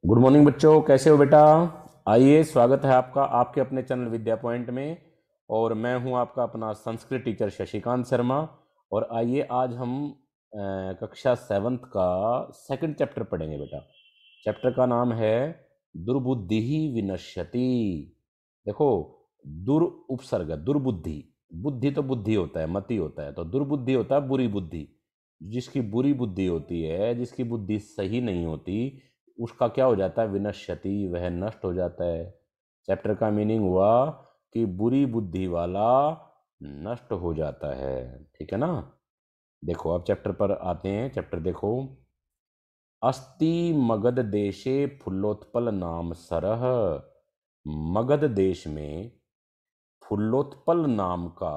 Good morning बच्चों, कैसे हो बेटा। आइए, स्वागत है आपका आपके अपने चैनल विद्या पॉइंट में। और मैं हूं आपका अपना संस्कृत टीचर शशिकांत शर्मा। और आइए आज हम कक्षा सेवन्थ का सेकंड चैप्टर पढ़ेंगे बेटा। चैप्टर का नाम है दुर्बुद्धि ही विनश्यति। देखो, दुर उपसर्ग दुर्बुद्धि। बुद्धि तो बुद्धि होता है, मति होता है, तो दुर्बुद्धि होता है बुरी बुद्धि। जिसकी बुरी बुद्धि होती है, जिसकी बुद्धि सही नहीं होती, उसका क्या हो जाता है, विनश्यति, वह नष्ट हो जाता है। चैप्टर का मीनिंग हुआ कि बुरी बुद्धि वाला नष्ट हो जाता है। ठीक है ना। देखो अब चैप्टर पर आते हैं। चैप्टर देखो। अस्ति मगध देशे फुल्लोत्पल नाम सरह। मगध देश में फुल्लोत्पल नाम का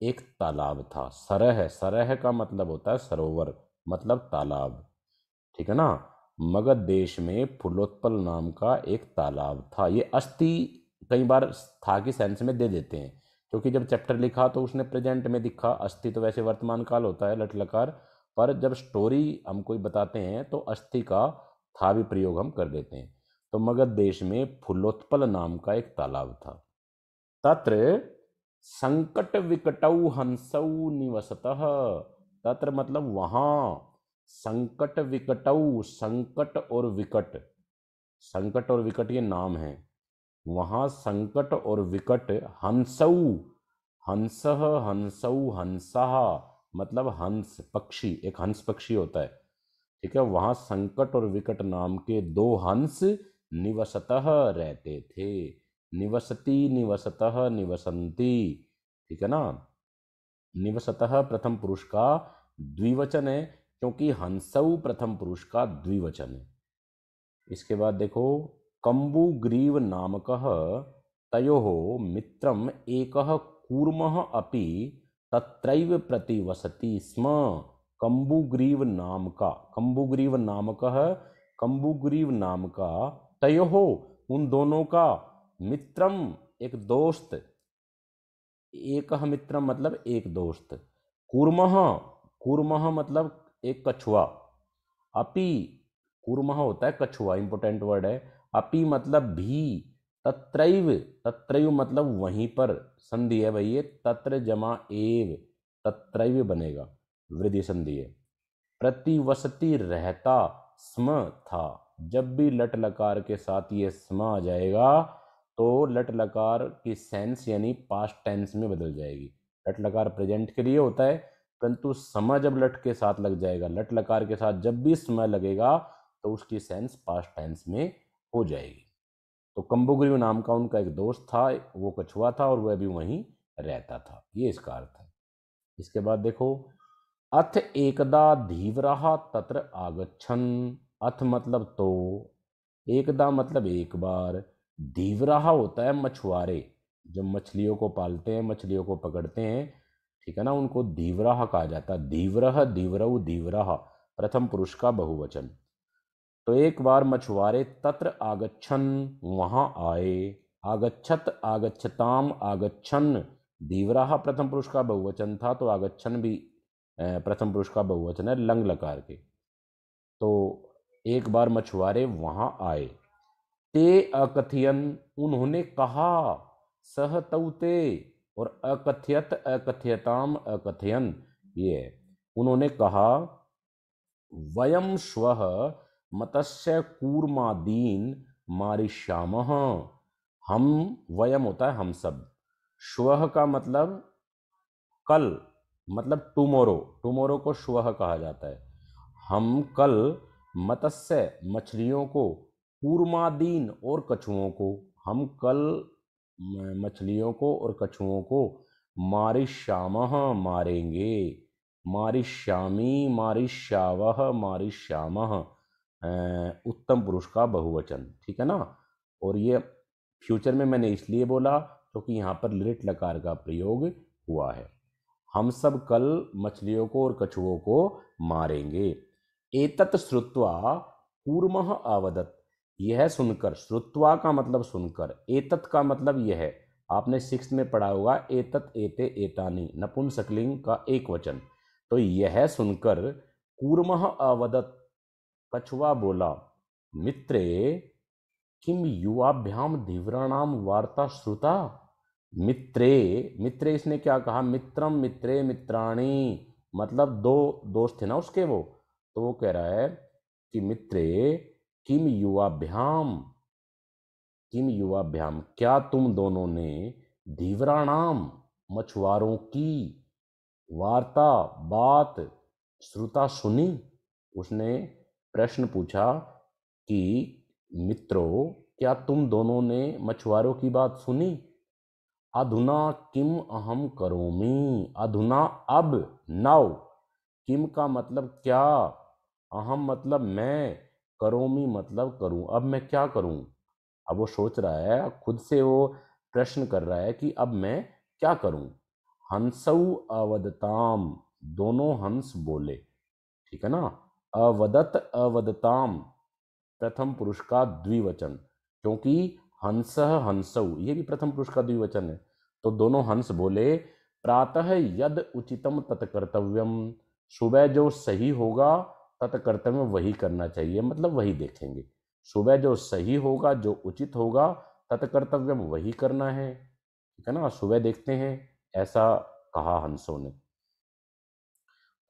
एक तालाब था। सरह, सरह का मतलब होता है सरोवर, मतलब तालाब। ठीक है ना। मगध देश में फुल्लोत्पल नाम का एक तालाब था। ये अस्थि कई बार था की सेंस में दे देते हैं, क्योंकि जब चैप्टर लिखा तो उसने प्रेजेंट में दिखा। अस्थि तो वैसे वर्तमान काल होता है, लट लकार। पर जब स्टोरी हम कोई बताते हैं तो अस्थि का था भी प्रयोग हम कर देते हैं। तो मगध देश में फुल्लोत्पल नाम का एक तालाब था। तत्र संकट विकटौ हंसौ निवसतः। तत्र मतलब वहां। संकट विकटौ, संकट और विकट। संकट और विकट ये नाम है। वहां संकट और विकट हंसौ। हंसः हंसौ हंसः मतलब हंस पक्षी, एक हंस पक्षी होता है। ठीक है। वहां संकट और विकट नाम के दो हंस निवसतः रहते थे। निवसति, निवसतः, निवसंती। ठीक है ना। निवसतः प्रथम पुरुष का द्विवचन है, क्योंकि हंसऊ प्रथम पुरुष का द्विवचन है। इसके बाद देखो, कंबुग्रीव नामकः तयोः मित्रम एकः कूर्मः अपि तत्रैव प्रतिवसति स्म। कंबुग्रीव नाम का, कंबुग्रीव नामकः, कंबुग्रीव नाम का, तयोः उन दोनों का, मित्रम एक दोस्त, एक मित्रम मतलब एक दोस्त, कूर्मः, कूर्मः मतलब एक कछुआ, अपि, कूर्मः होता है कछुआ, इंपोर्टेंट वर्ड है। अपि मतलब भी, तत्रैव, तत्रैव मतलब वहीं पर, संधि है भाई ये, तत्र जमा एव, तत्रैव बनेगा, वृद्धि संधि है। प्रतिवसति रहता, स्म था। जब भी लट लकार के साथ ये स्म आ जाएगा तो लट लकार की सेंस यानी पास्ट टेंस में बदल जाएगी। लट लकार प्रेजेंट के लिए होता है, परंतु सम जब लट के साथ लग जाएगा, लट लकार के साथ जब भी समय लगेगा तो उसकी सेंस पास्ट टेंस में हो जाएगी। तो कंबुग्रीव नाम का उनका एक दोस्त था, वो कछुआ था और वह भी वहीं रहता था, ये इसका अर्थ है। इसके बाद देखो, अथ एकदा धीवरः तत्र आगच्छन्। अथ मतलब तो, एकदा मतलब एक बार, धीवरः होता है मछुआरे, जो मछलियों को पालते हैं, मछलियों को पकड़ते हैं। ठीक है ना, उनको धीवरः कहा जाता है। धीवरः, धीवरौ, धीवरः प्रथम पुरुष का बहुवचन। तो एक बार मछुआरे तत्र आगच्छन् वहां आए। आगच्छत, आगच्छताम, आगच्छन्, धीवराह प्रथम पुरुष का बहुवचन था, तो आगच्छन् भी प्रथम पुरुष का बहुवचन है लंग लकार के। तो एक बार मछुआरे वहां आए। ते अकथयन उन्होंने कहा, सह तौते, और अकथयत, अकथयताम, अकथयन ये है। उन्होंने कहा, वयम श्वः मत्स्य कूर्मादीन मारिष्यामः। हम, वयम होता है हम सब, श्वः का मतलब कल, मतलब टुमोरो, टुमोरो को श्वः कहा जाता है। हम कल मत्स्य मछलियों को, कूर्मादीन और कछुओं को, हम कल मछलियों को और कछुओं को मारिष्यामः मारेंगे। मारिष्यामी, मारिष्यावः, मारिष्यामः उत्तम पुरुष का बहुवचन। ठीक है ना। और ये फ्यूचर में मैंने इसलिए बोला क्योंकि यहाँ पर लिट लकार का प्रयोग हुआ है। हम सब कल मछलियों को और कछुओं को मारेंगे। एतत् श्रुत्वा कूर्मः आवदत्। यह सुनकर, श्रुत्वा का मतलब सुनकर, एतत् का मतलब यह, आपने सिक्स्थ में पढ़ा होगा, एतत्, एते, एतानि नपुंसकलिंग का एक वचन। तो यह सुनकर कूर्मः आवदत्, कछुआ बोला, मित्रे किम युवाभ्याम धीवराणाम वार्ता श्रुता। मित्रे, मित्रे इसने क्या कहा, मित्रम मित्रे मित्राणी, मतलब दो दोस्त थे ना उसके वो, तो वो कह रहा है कि मित्रे किम युवाभ्याम, किम युवाभ्याम क्या तुम दोनों ने धीवराणाम मछुआरों की वार्ता बात श्रुता सुनी। उसने प्रश्न पूछा कि मित्रों क्या तुम दोनों ने मछुआरों की बात सुनी। अधुना किम अहम करोमि, अधुना अब, नाउ, किम का मतलब क्या, अहम मतलब मैं, करोमि मतलब करूं, अब मैं क्या करूं। अब वो सोच रहा है खुद से, वो प्रश्न कर रहा है कि अब मैं क्या करूं। हंसौ अवदताम, दोनों हंस बोले, ठीक है ना। अवदत अवदताम प्रथम पुरुष का द्विवचन, क्योंकि हंस हंसौ ये भी प्रथम पुरुष का द्विवचन है, तो दोनों हंस बोले प्रातः यद उचितम तत्कर्तव्यम, सुबह जो सही होगा तत्कर्तव्य वही करना चाहिए, मतलब वही देखेंगे। सुबह जो सही होगा जो उचित होगा तत्कर्तव्यम वही करना है, ठीक है ना, सुबह देखते हैं, ऐसा कहा हंसों ने।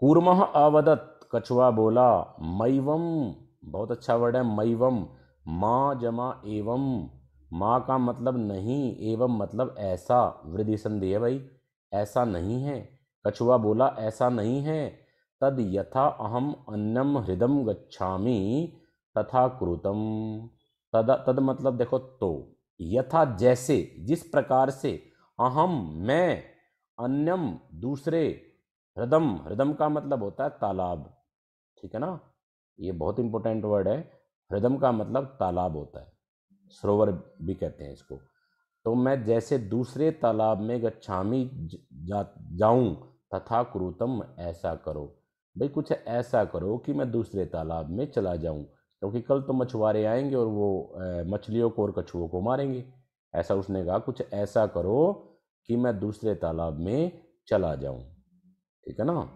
कूर्मः अवदत, कछुआ बोला, मैवम, बहुत अच्छा वर्ड है मैवम, माँ जमा एवं, माँ का मतलब नहीं, एवं मतलब ऐसा, वृद्धि संधि है भाई, ऐसा नहीं है। कछुआ बोला ऐसा नहीं है। तद यथा अहम अन्नम हृदम गच्छामि तथा कृतम, तद तद मतलब देखो तो, यथा जैसे, जिस प्रकार से, अहम मैं, अन्यम दूसरे, हृदम, हृदम का मतलब होता है तालाब, ठीक है ना, ये बहुत इंपॉर्टेंट वर्ड है। हृदम का मतलब तालाब होता है, सरोवर भी कहते हैं इसको। तो मैं जैसे दूसरे तालाब में गच्छामी जाऊं तथा क्रूतम, ऐसा करो, भाई कुछ ऐसा करो कि मैं दूसरे तालाब में चला जाऊं, क्योंकि कल तो मछुआरे आएंगे और वो मछलियों को और कछुओं को मारेंगे। ऐसा उसने कहा, कुछ ऐसा करो कि मैं दूसरे तालाब में चला जाऊं, ठीक है ना।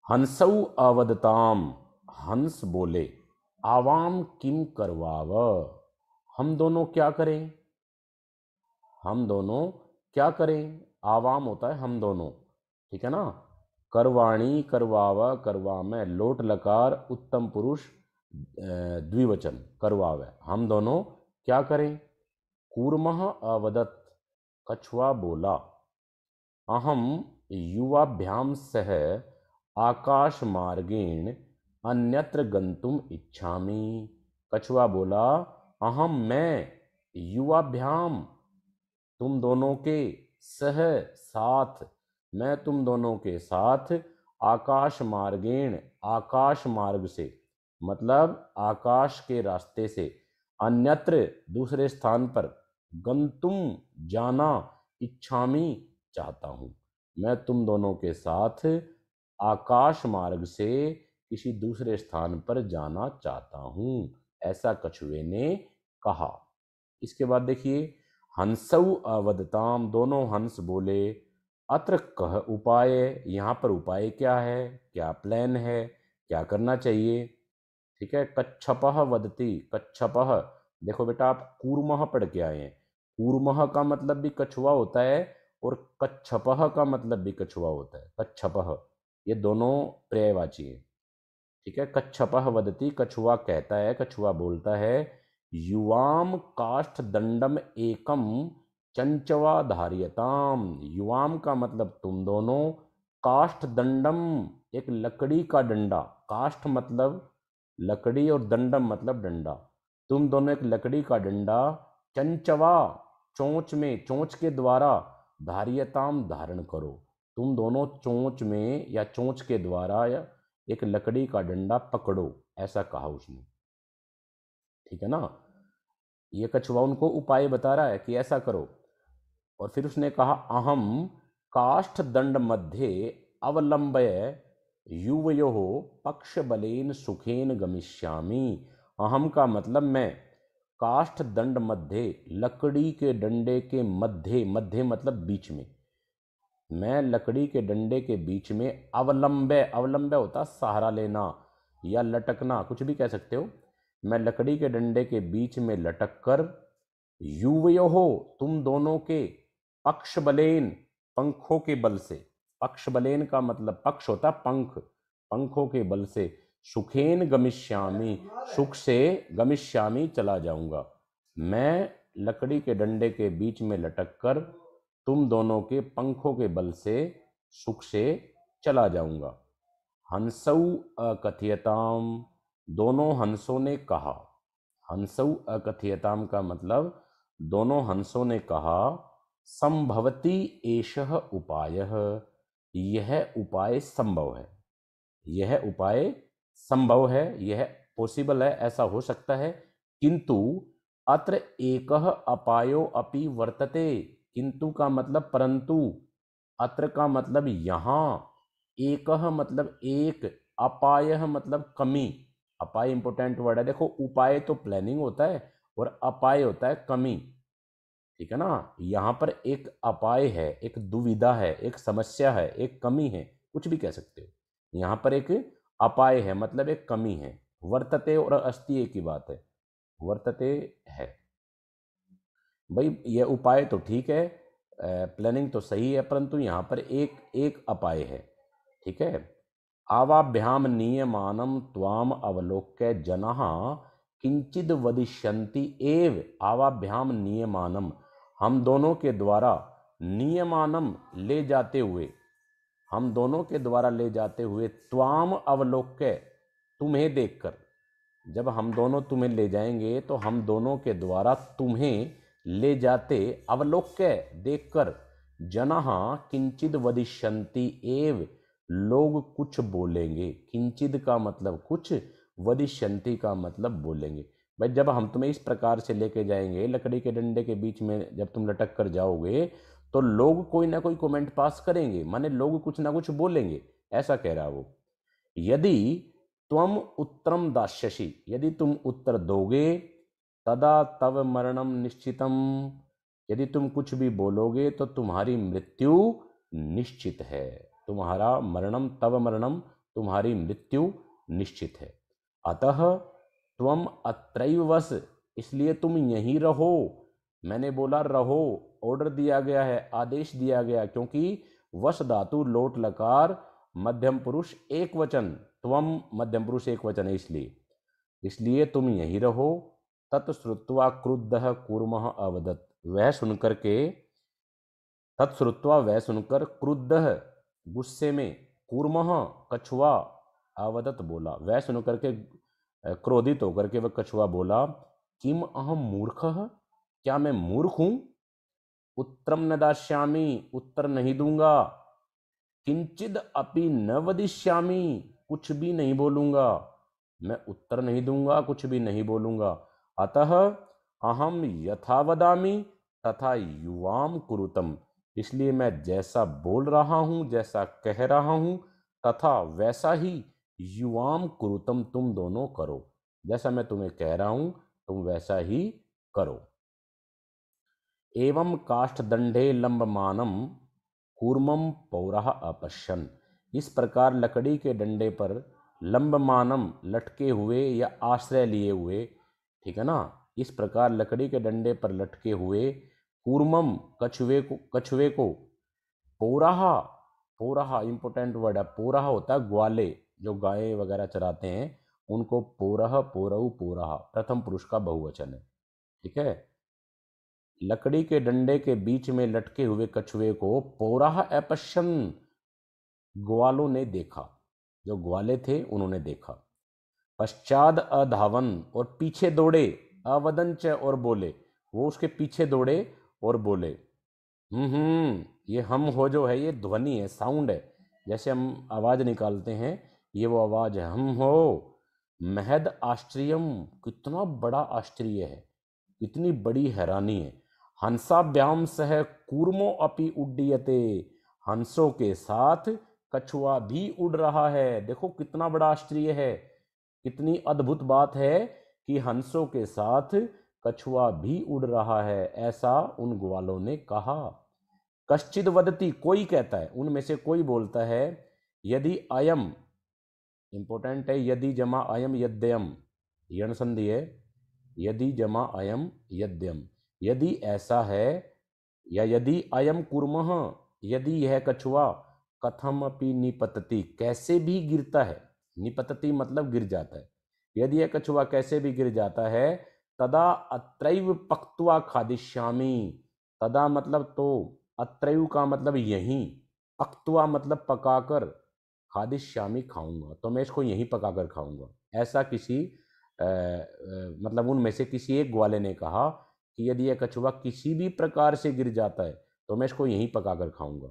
हंसौ अवदताम, हंस बोले, आवाम किम करवाव, हम दोनों क्या करें, हम दोनों क्या करें, आवाम होता है हम दोनों, ठीक है ना। करवाणी करवावा करवा में लोट लकार उत्तम पुरुष द्विवचन करवाव, हम दोनों क्या करें। कूर्मः अवदत, कछुआ बोला, अहम युवाभ्याम सह आकाश मार्गेण अन्यत्र गंतुम इच्छामि। कछुआ बोला, अहम मैं, युवाभ्याम तुम दोनों के, सह साथ, मैं तुम दोनों के साथ, आकाश मार्गेण आकाश मार्ग से, मतलब आकाश के रास्ते से, अन्यत्र दूसरे स्थान पर, गंतुम जाना, इच्छामी चाहता हूं, मैं तुम दोनों के साथ आकाश मार्ग से किसी दूसरे स्थान पर जाना चाहता हूं, ऐसा कछुए ने कहा। इसके बाद देखिए, हंसौ अवदताम, दोनों हंस बोले, अत्र कह उपाय, यहाँ पर उपाय क्या है, क्या प्लान है, क्या करना चाहिए, ठीक है। कच्छपः वदति, कच्छपः, देखो बेटा आप कूर्मः पढ़ के आए हैं, कूर्मः का मतलब भी कछुआ होता है और कच्छपः का मतलब भी कछुआ होता है, कच्छपः, ये दोनों पर्यायवाची है, ठीक है। कच्छपः वदति, कछुआ कहता है, कछुआ बोलता है, युवाम काष्ठ दंडम एकम चंचवा धार्यताम, युवाम का मतलब तुम दोनों, काष्ठ दंडम एक लकड़ी का डंडा, काष्ठ मतलब लकड़ी और दंडम मतलब डंडा, तुम दोनों एक लकड़ी का डंडा, चंचवा चोंच में, चोंच के द्वारा, धार्यताम धारण करो, तुम दोनों चोंच में या चोंच के द्वारा या एक लकड़ी का डंडा पकड़ो, ऐसा कहा उसने, ठीक है ना। ये कछुआ उनको उपाय बता रहा है कि ऐसा करो। और फिर उसने कहा, अहम काष्ठ दंड मध्य अवलंबय युवयो पक्ष बलेन सुखेन गमिष्यामि। अहम का मतलब मैं, काष्ठ दंड मध्य लकड़ी के डंडे के मध्य, मध्य मतलब बीच में, मैं लकड़ी के डंडे के बीच में, अवलंबे, अवलंबे होता सहारा लेना, या लटकना, कुछ भी कह सकते हो। मैं लकड़ी के डंडे के बीच में लटक कर, युवयोहो तुम दोनों के, पक्ष बलेन पंखों के बल से। पक्ष बलेन का मतलब पक्ष होता पंख, पंखों के बल से, सुखेन गमिष्यामि, सुख से, गमिष्यामि चला जाऊंगा। मैं लकड़ी के डंडे के बीच में लटक कर तुम दोनों के पंखों के बल से सुख से चला जाऊंगा। हंसौ अकथयताम, दोनों हंसों ने कहा। हंसौ अकथयताम का मतलब दोनों हंसों ने कहा, संभवती एषः उपायः, यह उपाय संभव है, यह उपाय संभव है, यह पॉसिबल है, ऐसा हो सकता है। किंतु अत्र एकः अपायो अपि वर्तते, किंतु का मतलब परंतु, अत्र का मतलब यहाँ, एकः मतलब एक, अपायः मतलब कमी। अपाय इंपोर्टेंट वर्ड है। देखो उपाय तो प्लानिंग होता है और अपाय होता है कमी, ठीक है ना। यहाँ पर एक अपाय है, एक दुविधा है, एक समस्या है, एक कमी है, कुछ भी कह सकते हो। यहाँ पर एक अपाय है मतलब एक कमी है। वर्तते और अस्ति एक ही बात है, वर्तते है। भाई यह उपाय तो ठीक है, प्लानिंग तो सही है, परंतु यहाँ पर एक एक अपाय है, ठीक है। आवाभ्याम नियमानम त्वाम अवलोक्य जनः किंचिद वदिष्यन्ति एव। आवाभ्याम नियमानम, हम दोनों के द्वारा, नियमानम ले जाते हुए, हम दोनों के द्वारा ले जाते हुए, त्वाम अवलोक्य तुम्हें देखकर। जब हम दोनों तुम्हें ले जाएंगे तो हम दोनों के द्वारा तुम्हें ले जाते, अवलोक्य देखकर, जनः किंचिद वदिष्यन्ति एव, लोग कुछ बोलेंगे। किंचिद का मतलब कुछ, वदिष्यन्ति का मतलब बोलेंगे। भाई जब हम तुम्हें इस प्रकार से लेके जाएंगे, लकड़ी के डंडे के बीच में जब तुम लटक कर जाओगे, तो लोग कोई ना कोई कमेंट पास करेंगे, माने लोग कुछ ना कुछ बोलेंगे, ऐसा कह रहा वो। यदि त्वम उत्तरम दास्यसि, यदि तुम उत्तर दोगे, तदा तव मरणम निश्चितम, यदि तुम कुछ भी बोलोगे तो तुम्हारी मृत्यु निश्चित है। तुम्हारा मरणम, तव मरणम, तुम्हारी मृत्यु निश्चित है। अतः त्वम अत्रैव वस, इसलिए तुम यहीं रहो। मैंने बोला रहो, ऑर्डर दिया गया है, आदेश दिया गया, क्योंकि वश धातु लोट लकार मध्यम पुरुष एक वचन, त्वम मध्यम पुरुष एक वचन है, इसलिए इसलिए तुम यहीं रहो। तत्श्रुत्वा क्रुद्धः कूर्मः अवदत्, वह सुनकर के, तत्श्रुत्वा वह सुनकर, क्रुद्धः गुस्से में, कूर्मः कछुआ, अवदत् बोला, वह सुनकर के क्रोधित होकर के वह कछुआ बोला, किम अहम मूर्खः, क्या मैं मूर्ख हूं। उत्तरम न दास्यामि, उत्तर नहीं दूंगा। किंचिद अपि न वदिष्यामि, कुछ भी नहीं बोलूंगा। मैं उत्तर नहीं दूंगा, कुछ भी नहीं बोलूंगा। अतः अहम यथा वदामि तथा युवाम कुरुतम, इसलिए मैं जैसा बोल रहा हूं, जैसा कह रहा हूं, तथा वैसा ही युवाम कुरुतम, तुम दोनों करो। जैसा मैं तुम्हें कह रहा हूं तुम वैसा ही करो। एवं काष्ठदंडे लंबमानम कूर्मम पौरः अपश्यन्, इस प्रकार लकड़ी के डंडे पर लंबमानम लटके हुए या आश्रय लिए हुए, ठीक है ना, इस प्रकार लकड़ी के डंडे पर लटके हुए, कूर्मम कछुए को, पौराहा, पौराहा इंपोर्टेंट वर्ड है। पौराहा होता है ग्वाले, जो गाय वगैरह चराते हैं उनको पौरह, पौरऊ, पौराहा प्रथम पुरुष का बहुवचन है, ठीक है। लकड़ी के डंडे के बीच में लटके हुए कछुए को पौराह अपश्यन, ग्वालों ने देखा, जो ग्वाले थे उन्होंने देखा। पश्चाद अधावन, और पीछे दौड़े, अवदंच और बोले, वो उसके पीछे दौड़े और बोले। ये हम हो जो है ये ध्वनि है, साउंड है, जैसे हम आवाज निकालते हैं, ये वो आवाज है, हम हो। महद आश्चर्यम, कितना बड़ा आश्चर्य है, कितनी बड़ी हैरानी है। हंसाभ्याम सह कूर्मो अपि उड्डीयते, हंसों के साथ कछुआ भी उड़ रहा है। देखो कितना बड़ा आश्चर्य है, कितनी अद्भुत बात है कि हंसों के साथ कछुआ भी उड़ रहा है, ऐसा उन ग्वालों ने कहा। कश्चिद वदति, कोई कहता है, उनमें से कोई बोलता है, यदि अयम इंपॉर्टेंट है। यदि जमा अयम यद्यम, यण संधि है। यदि जमा अयम यद्यम, यदि ऐसा है, या यदि अयम कुर्मः, यदि यह कछुआ कथम अपि निपतति, कैसे भी गिरता है। निपतति मतलब गिर जाता है। यदि यह कछुआ कैसे भी गिर जाता है, तदा अत्रैव पक्त्वा खादिष्यामि। तदा मतलब तो, अत्रैव का मतलब यहीं, पक्त्वा मतलब पकाकर, खादिष्यामि खाऊंगा, तो मैं इसको यहीं पकाकर खाऊंगा। ऐसा किसी मतलब उनमें से किसी एक ग्वाले ने कहा कि यदि यह कछुआ किसी भी प्रकार से गिर जाता है तो मैं इसको यहीं पकाकर खाऊंगा।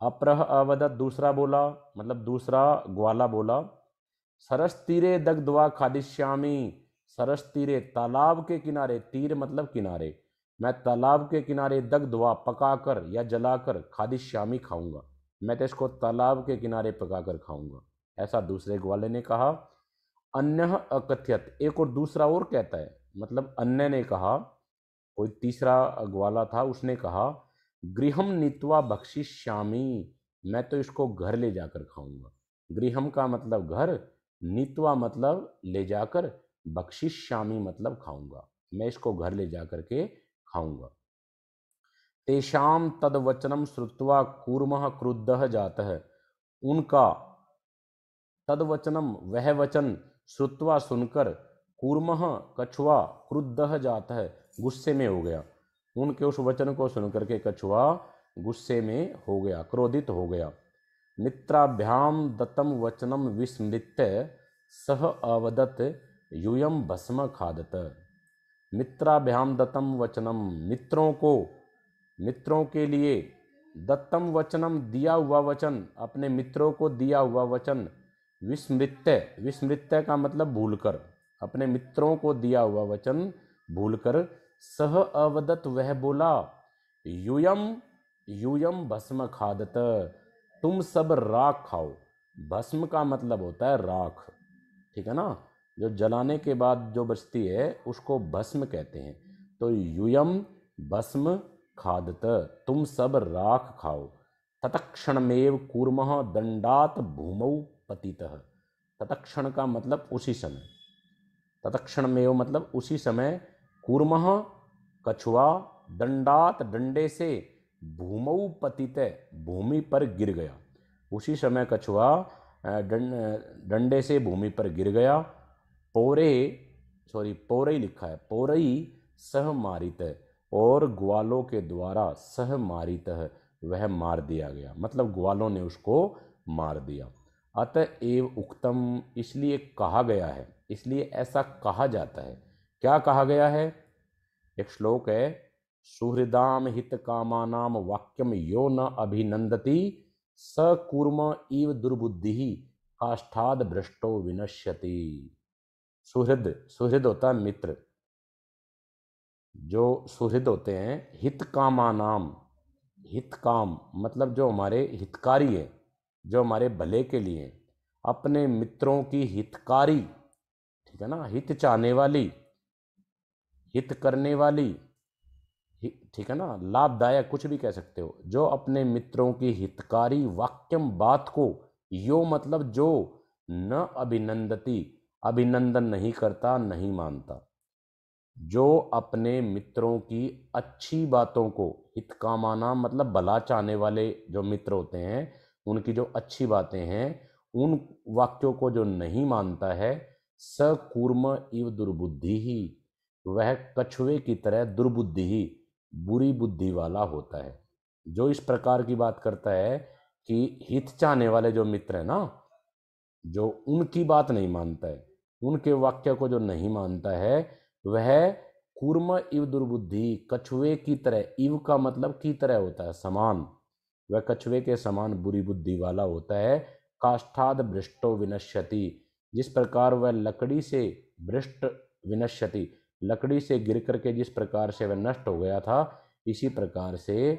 अप्रह अवदत, दूसरा बोला, मतलब दूसरा ग्वाला बोला, सरस तीरे दग्ध्वा खादिष्यामि। सरस तीरे तालाब के किनारे, तीर मतलब किनारे, मैं तालाब के किनारे दग्ध्वा पकाकर या जलाकर, खादिष्यामि खाऊंगा, मैं तो इसको तालाब के किनारे पकाकर खाऊंगा। ऐसा दूसरे ग्वाले ने कहा। अन्य अकथ्यत, एक और दूसरा और कहता है, मतलब अन्य ने कहा, कोई तीसरा ग्वाला था, उसने कहा, गृहम नीत्वा भक्षिष्यामि, मैं तो इसको घर ले जाकर खाऊंगा। गृहम का मतलब घर, नीत्वा मतलब ले जाकर, भक्षिष्यामि मतलब खाऊंगा, मैं इसको घर ले जाकर के खाऊंगा। तेषाम तदवचनम श्रुत्वा कूर्मः क्रुद्धः जातः, उनका तदवचनम वह वचन, श्रुत्वा सुनकर, कूर्मः कछुआ, क्रुद्धः जातः गुस्से में हो गया। उनके उस वचन को सुनकर के कछुआ गुस्से में हो गया, क्रोधित हो गया। मित्राभ्याम दत्तम वचनम विस्मृत्य सह अवदत यूयम भस्म खादत। मित्राभ्याम दत्तम वचनम, मित्रों के लिए, दत्तम वचनम दिया हुआ वचन, अपने मित्रों को दिया हुआ वचन, विस्मृत्य, विस्मृत्य का मतलब भूलकर, अपने मित्रों को दिया हुआ वचन भूलकर, सह अवदत वह बोला, यूयम यूयम भस्म खादत, तुम सब राख खाओ। भस्म का मतलब होता है राख, ठीक है ना, जो जलाने के बाद जो बचती है उसको भस्म कहते हैं। तो यूयम भस्म खादत, तुम सब राख खाओ। ततक्षणमेव कूर्मः दंडात भूमौ पतितः। ततक्षण का मतलब उसी समय, ततक्षणमेव मतलब उसी समय, कूर्मः कछुआ, दंडात डंडे से, भूमौ पतितः भूमि पर गिर गया। उसी समय कछुआ डंडे से भूमि पर गिर गया। पोरे, सॉरी पोरई लिखा है, पोरई सह मारित, और ग्वालों के द्वारा सह मारित, वह मार दिया गया, मतलब ग्वालों ने उसको मार दिया। अतएव उक्तम, इसलिए कहा गया है, इसलिए ऐसा कहा जाता है। क्या कहा गया है? एक श्लोक है, सुहृदाम हित कामानाम वाक्यम यो न अभिनंदति स कूर्म इव दुर्बुद्धि काष्ठाद भ्रष्टो विनश्यति। सुहृद, सुहृद होता है मित्र, जो सुहृद होते हैं, हित कामानाम, हित काम मतलब जो हमारे हितकारी है, जो हमारे भले के लिए, अपने मित्रों की हितकारी, ठीक है ना, हित चाहने वाली, हित करने वाली, ठीक है ना, लाभदायक, कुछ भी कह सकते हो, जो अपने मित्रों की हितकारी वाक्यम बात को, यो मतलब जो, न अभिनंदती अभिनंदन नहीं करता, नहीं मानता, जो अपने मित्रों की अच्छी बातों को, हित कामाना मतलब भला चाहने वाले जो मित्र होते हैं, उनकी जो अच्छी बातें हैं, उन वाक्यों को जो नहीं मानता है, स कूर्म इव दुर्बुद्धि ही, वह कछुए की तरह दुर्बुद्धि ही, बुरी बुद्धि वाला होता है। जो इस प्रकार की बात करता है कि हित चाहने वाले जो मित्र है ना, जो उनकी बात नहीं मानता है, उनके वाक्य को जो नहीं मानता है, वह कूर्म इव दुर्बुद्धि, कछुए की तरह, इव का मतलब की तरह होता है, समान, वह कछुए के समान बुरी बुद्धि वाला होता है। काष्ठाद भ्रष्टो विनश्यति, जिस प्रकार वह लकड़ी से, भ्रष्ट विनश्यति, लकड़ी से गिर करके जिस प्रकार से वह नष्ट हो गया था, इसी प्रकार से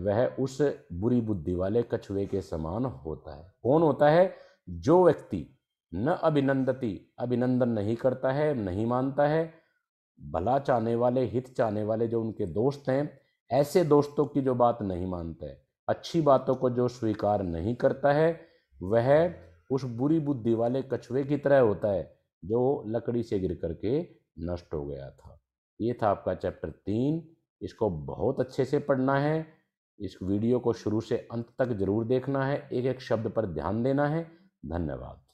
वह उस बुरी बुद्धि वाले कछुए के समान होता है। कौन होता है? जो व्यक्ति न अभिनंदती, अभिनंदन नहीं करता है, नहीं मानता है, भला चाहने वाले, हित चाहने वाले जो उनके दोस्त हैं, ऐसे दोस्तों की जो बात नहीं मानता है, अच्छी बातों को जो स्वीकार नहीं करता है, वह उस बुरी बुद्धि वाले कछुए की तरह होता है जो लकड़ी से गिर करके नष्ट हो गया था। ये था आपका चैप्टर 3। इसको बहुत अच्छे से पढ़ना है। इस वीडियो को शुरू से अंत तक जरूर देखना है, एक एक शब्द पर ध्यान देना है। धन्यवाद।